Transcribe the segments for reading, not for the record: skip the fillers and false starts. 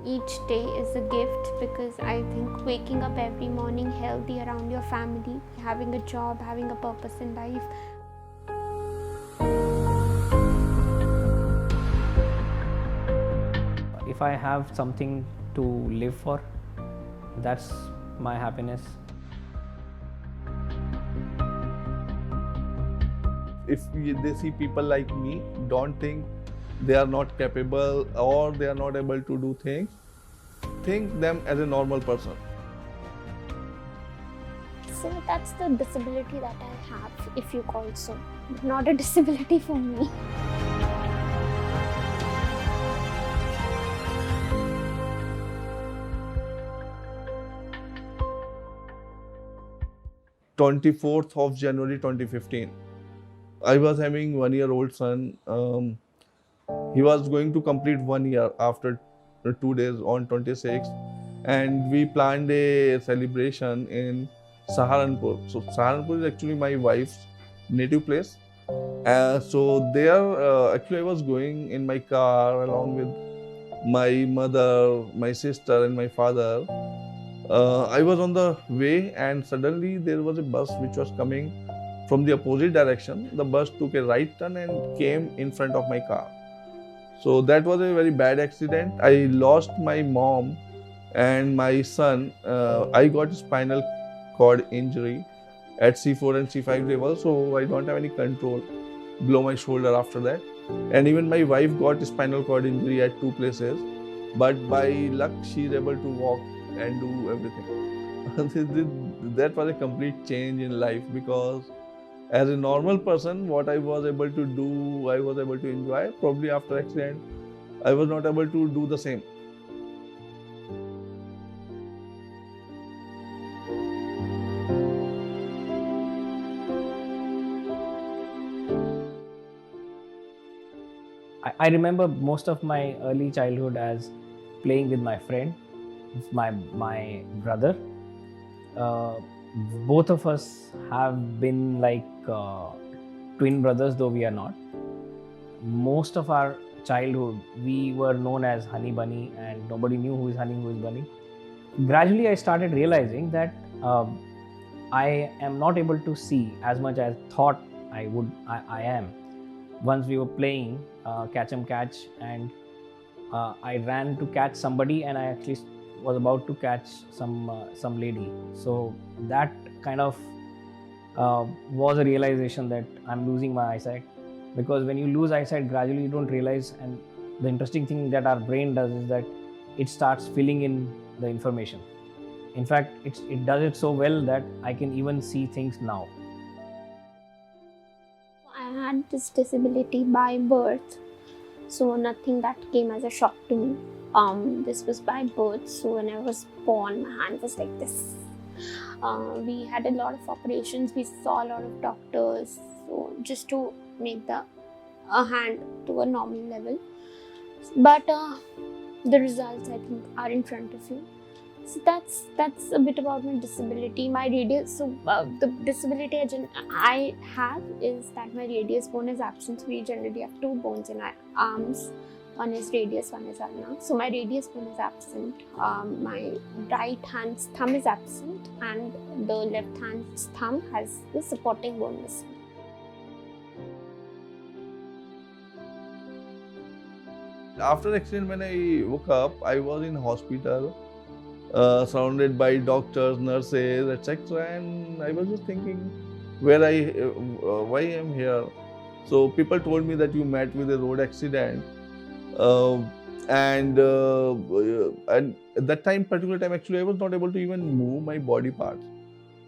Each day is a gift because I think waking up every morning healthy around your family, having a job, having a purpose in life. If I have something to live for, that's my happiness. If they see people like me, don't think they are not capable or they are not able to do things. Think them as a normal person. So that's the disability that I have, if you call so. Not a disability for me. January 24th, 2015. I was having 1-year-old son. He was going to complete 1 year after 2 days on 26th, and we planned a celebration in Saharanpur. So Saharanpur is actually my wife's native place. So there, actually, I was going in my car along with my mother, my sister, and my father. I was on the way, and suddenly there was a bus which was coming from the opposite direction. The bus took a right turn and came in front of my car. So that was a very bad accident. I lost my mom and my son. I got spinal cord injury at C4 and C5 level, so I don't have any control below my shoulder after that. And even my wife got spinal cord injury at 2 places, but by luck she's able to walk and do everything. That was a complete change in life, because as a normal person, what I was able to do, I was able to enjoy. Probably after accident, I was not able to do the same. I remember most of my early childhood as playing with my friend, my brother. Uh, Both of us have been like twin brothers, though we are not. Most of our childhood, we were known as Honey Bunny, and nobody knew who is Honey, who is Bunny. Gradually, I started realizing that I am not able to see as much as thought I am. Once we were playing catch 'em catch, and I ran to catch somebody, and I actually was about to catch some lady. So that kind of was a realization that I'm losing my eyesight, because when you lose eyesight gradually, you don't realize. And the interesting thing that our brain does is that it starts filling in the information. In fact, it does it so well that I can even see things now. I had this disability by birth, so nothing that came as a shock to me. This was by birth, so when I was born, my hand was like this. We had a lot of operations, we saw a lot of doctors, so just to make the hand to a normal level. But the results, I think, are in front of you. So that's a bit about my disability. My radius, so the disability I have is that my radius bone is absent. So we generally have two bones in our arms. One is radius, one is ulna. So my radius bone is absent. My right hand's thumb is absent, and the left hand's thumb has the supporting bone missing. After accident, when I woke up, I was in hospital, surrounded by doctors, nurses, etc. And I was just thinking, why I am here. So people told me that you met with a road accident, uh, and at that particular time, actually, I was not able to even move my body parts.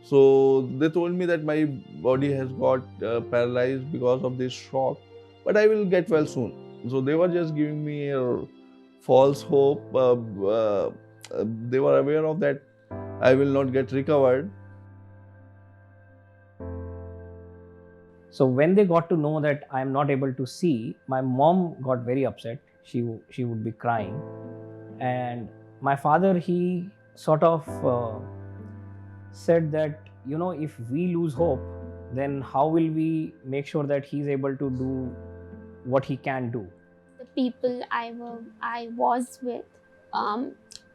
So they told me that my body has got paralyzed because of this shock, but I will get well soon. So they were just giving me a false hope. They were aware of that I will not get recovered. So when they got to know that I'm not able to see, my mom got very upset. She would be crying, and my father, he sort of said that, if we lose hope, then how will we make sure that he's able to do what he can do? The people I was with,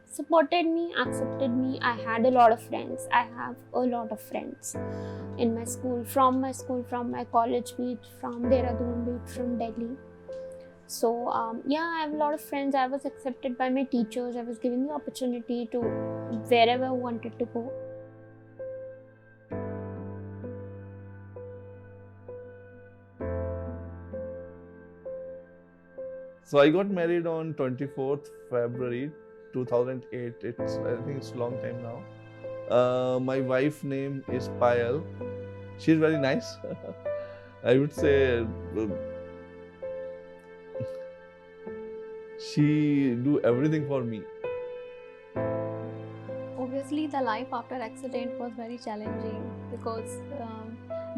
supported me, accepted me. I had a lot of friends. I have a lot of friends in my school, from my college beat, from Dehradun beat, from Delhi. So I have a lot of friends. I was accepted by my teachers. I was given the opportunity to wherever I wanted to go. So I got married on 24th February 2008. I think it's a long time now. My wife's name is Payal. She's very nice. I would say she do everything for me. Obviously, the life after accident was very challenging because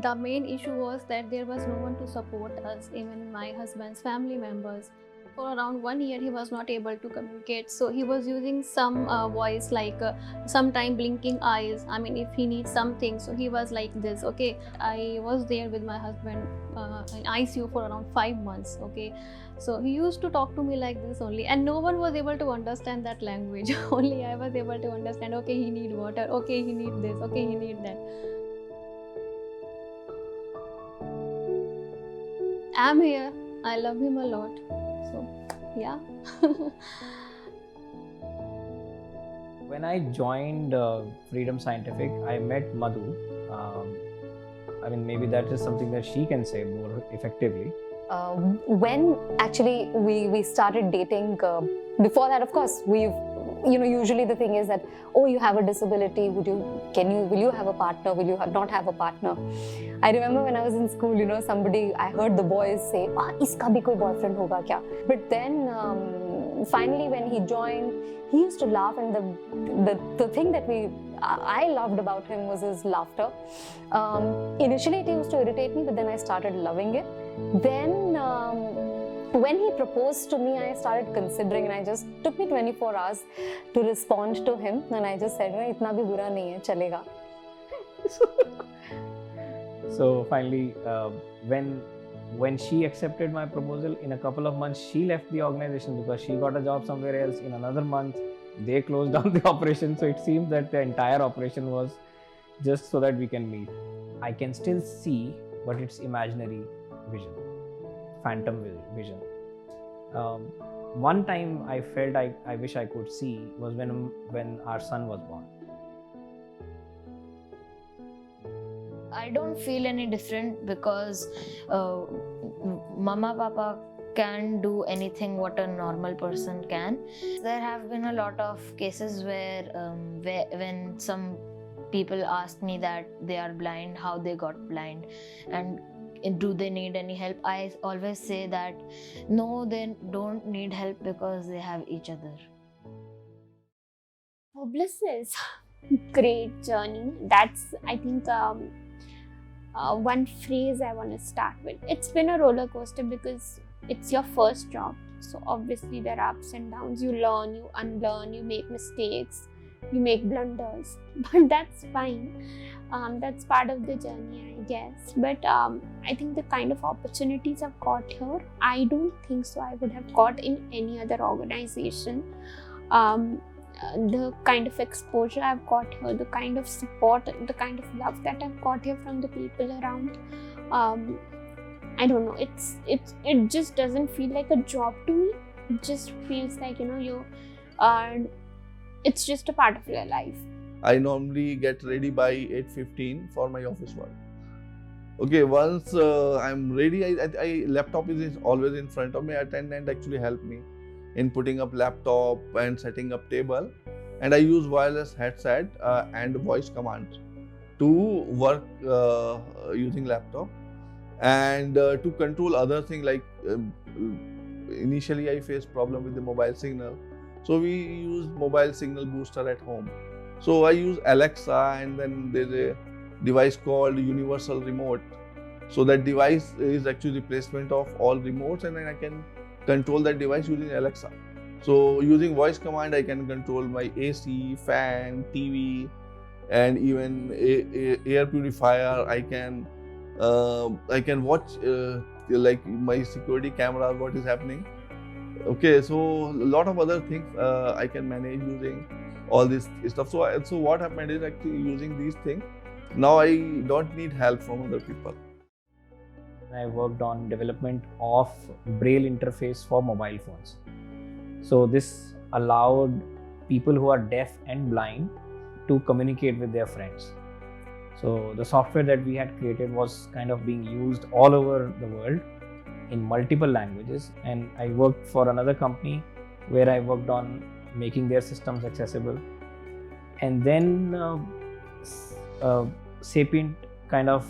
the main issue was that there was no one to support us, even my husband's family members. For around 1 year, he was not able to communicate. So he was using some voice like sometime blinking eyes. I mean, if he needs something, so he was like this. Okay, I was there with my husband in ICU for around 5 months. Okay, so he used to talk to me like this only, and no one was able to understand that language. Only I was able to understand. Okay, he need water. Okay, he need this. Okay, he need that. I'm here. I love him a lot. So, yeah. When I joined Freedom Scientific, I met Madhu. I mean, maybe that is something that she can say more effectively. When actually we started dating, before that, of course, usually the thing is that, oh, you have a disability, will you have a partner, will you not have a partner? I remember when I was in school, I heard the boys say, iska bhi koi boyfriend hoga kya? But then finally when he joined, he used to laugh, and the thing that I loved about him was his laughter. Initially it used to irritate me, but then I started loving it. Then when he proposed to me, I started considering, and it just took me 24 hours to respond to him, and I just said, itna bhi bura nahi hai, chalega. So finally, when she accepted my proposal, in a couple of months, she left the organization because she got a job somewhere else. In another month, they closed down the operation. So it seems that the entire operation was just so that we can meet. I can still see, but it's imaginary vision, phantom vision. One time I felt I wish I could see was when our son was born. I don't feel any different because Mama Papa can do anything what a normal person can. There have been a lot of cases where when some people ask me that they are blind, how they got blind, and do they need any help, I always say that no, they don't need help because they have each other. Bliss is great journey. That's, I think, one phrase I want to start with. It's been a roller coaster because it's your first job. So obviously there are ups and downs. You learn, you unlearn, you make mistakes, you make blunders. But that's fine. That's part of the journey, I guess. But I think the kind of opportunities I've got here, I don't think so I would have got in any other organization. The kind of exposure I've got here, the kind of support, the kind of love that I've got here from the people around, I don't know, it just doesn't feel like a job to me. It just feels like, it's just a part of your life. I normally get ready by 8:15 for my office work. Okay, once I'm ready, I laptop is always in front of me. Attendant actually help me in putting up laptop and setting up table, and I use wireless headset and voice command to work using laptop, and to control other thing like initially I faced problem with the mobile signal, so we use mobile signal booster at home. So I use Alexa, and then there's a device called universal remote. So that device is actually replacement of all remotes, and then I can control that device using Alexa. So using voice command, I can control my AC, fan, TV, and even air purifier. I can watch like my security camera, what is happening. Okay, so a lot of other things I can manage using all this stuff. So what happened is actually using these things. Now I don't need help from other people. I worked on development of Braille interface for mobile phones. So this allowed people who are deaf and blind to communicate with their friends. So the software that we had created was kind of being used all over the world in multiple languages, and I worked for another company where I worked on making their systems accessible. And then Sapient kind of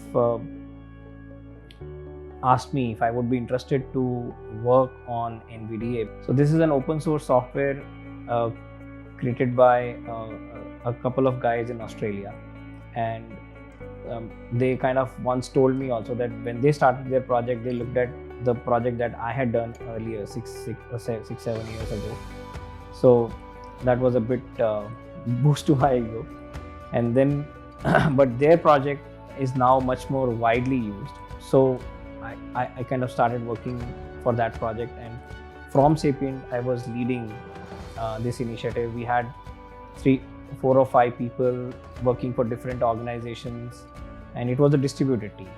asked me if I would be interested to work on NVDA. So this is an open source software created by a couple of guys in Australia, and they kind of once told me also that when they started their project, they looked at the project that I had done earlier, 7 years ago. So that was a bit boost to my ego. And then, but their project is now much more widely used. So I kind of started working for that project, and from Sapient, I was leading this initiative. We had 4 or 5 people working for different organizations, and it was a distributed team.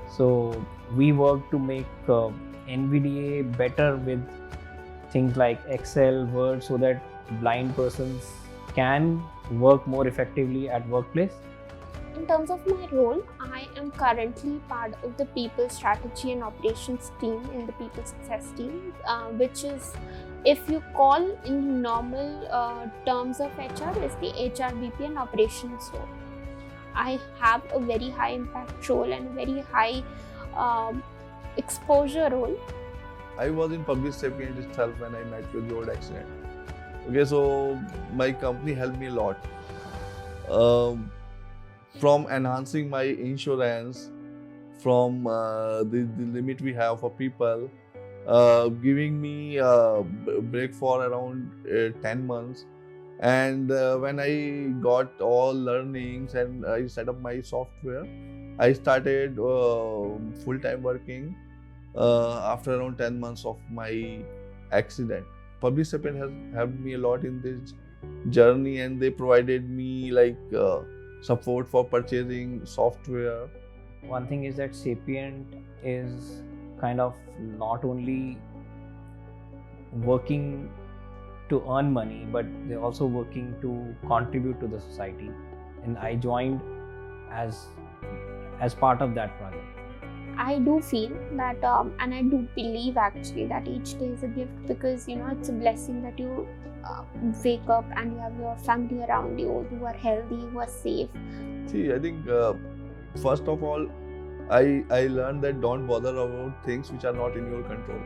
So we worked to make NVDA better with things like Excel, Word, so that blind persons can work more effectively at workplace. In terms of my role, I am currently part of the People Strategy and Operations team in the People Success team, which is, if you call in normal terms of HR, is the HR VP and Operations role. I have a very high impact role and a very high exposure role. I was in Public Sapient itself when I met with the old accident. Okay, so my company helped me a lot. From enhancing my insurance, from the limit we have for people, giving me a break for around 10 months. And when I got all learnings and I set up my software, I started full-time working after around 10 months of my accident. Public Sapient has helped me a lot in this journey, and they provided me like support for purchasing software. One thing is that Sapient is kind of not only working to earn money, but they're also working to contribute to the society. And I joined as part of that project. I do feel that, and I do believe actually that each day is a gift, because it's a blessing that you wake up and you have your family around you who are healthy, who are safe. See, I think first of all, I learned that don't bother about things which are not in your control.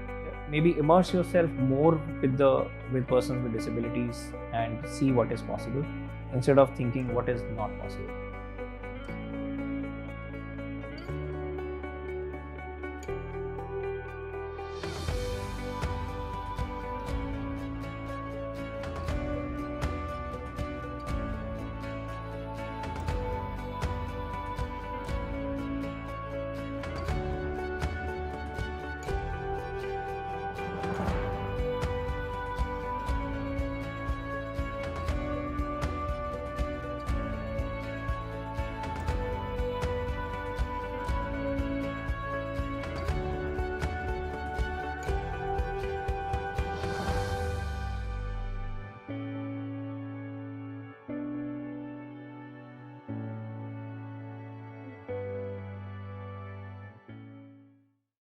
Maybe immerse yourself more with persons with disabilities and see what is possible instead of thinking what is not possible.